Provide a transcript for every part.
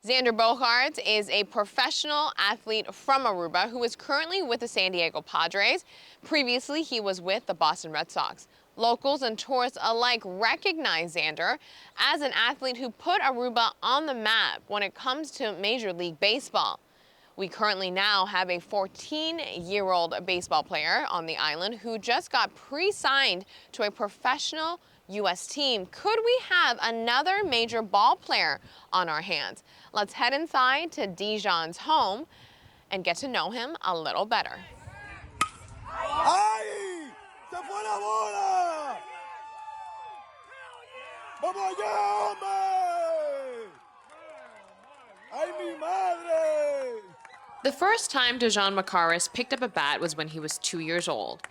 Xander Bogaerts is a professional athlete from Aruba who is currently with the San Diego Padres. Previously, he was with the Boston Red Sox. Locals and tourists alike recognize Xander as an athlete who put Aruba on the map when it comes to Major League Baseball. We currently now have a 14-year-old baseball player on the island who just got pre-signed to a professional U.S. team. Could we have another major ball player on our hands? Let's head inside to Djean's home and get to know him a little better. ¡Ay! ¡Se fue la bola! ¡Vamos allá, hombre! ¡Ay, mi madre! The first time Djean Macares picked up a bat was when he was 2 years old.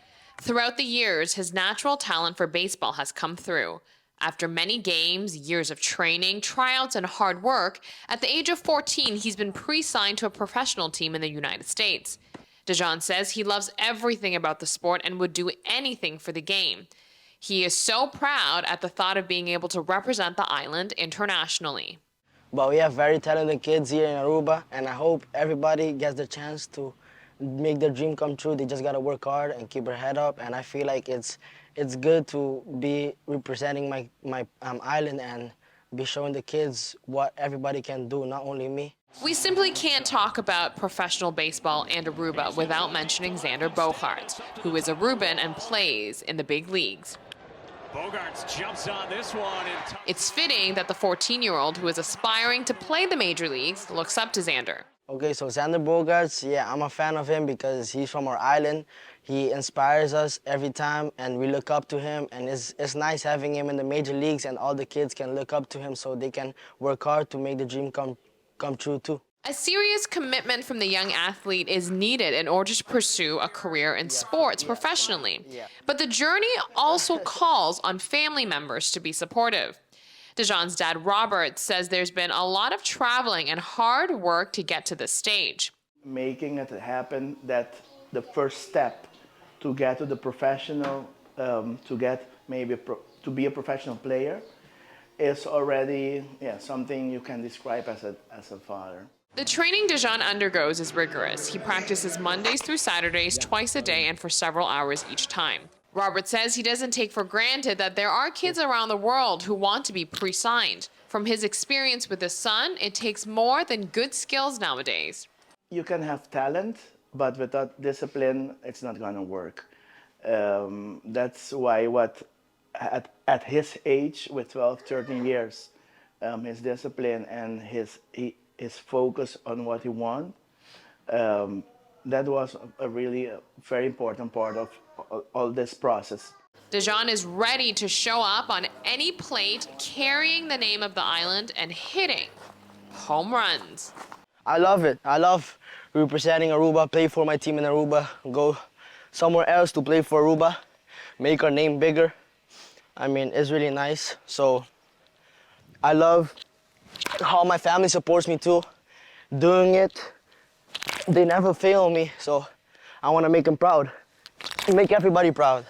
Throughout the years, his natural talent for baseball has come through. After many games, years of training, tryouts, and hard work, at the age of 14, he's been pre-signed to a professional team in the United States. Djean says he loves everything about the sport and would do anything for the game. He is so proud at the thought of being able to represent the island internationally. But we have very talented kids here in Aruba, and I hope everybody gets the chance to make their dream come true. They just gotta work hard and keep their head up, and I feel like it's good to be representing my island and be showing the kids what everybody can do, not only me. We simply can't talk about professional baseball and Aruba without mentioning Xander Bogaerts, who is Aruban and plays in the big leagues. Bogaerts jumps on this one. It's fitting that the 14-year-old who is aspiring to play the major leagues looks up to Xander. Okay, so Xander Bogaerts, yeah, I'm a fan of him because he's from our island. He inspires us every time, and we look up to him, and it's nice having him in the major leagues, and all the kids can look up to him so they can work hard to make the dream come true too. A serious commitment from the young athlete is needed in order to pursue a career in sports professionally. But the journey also calls on family members to be supportive. Djean's dad, Robert, says there's been a lot of traveling and hard work to get to this stage. Making it happen, that the first step to get to the professional, to get maybe to be a professional player, is already something you can describe as a father. The training Djean undergoes is rigorous. He practices Mondays through Saturdays twice a day and for several hours each time. Robert says he doesn't take for granted that there are kids around the world who want to be pre-signed. From his experience with his son, it takes more than good skills nowadays. You can have talent, but without discipline, it's not going to work. That's why at his age, with 12, 13 years, his discipline and his focus on what he wants, that was a really very important part of all this process. Djean is ready to show up on any plate, carrying the name of the island and hitting home runs. I love it. I love representing Aruba, play for my team in Aruba, go somewhere else to play for Aruba, make our name bigger. I mean, it's really nice. So I love how my family supports me too. Doing it, they never fail me, so I want to make them proud, make everybody proud.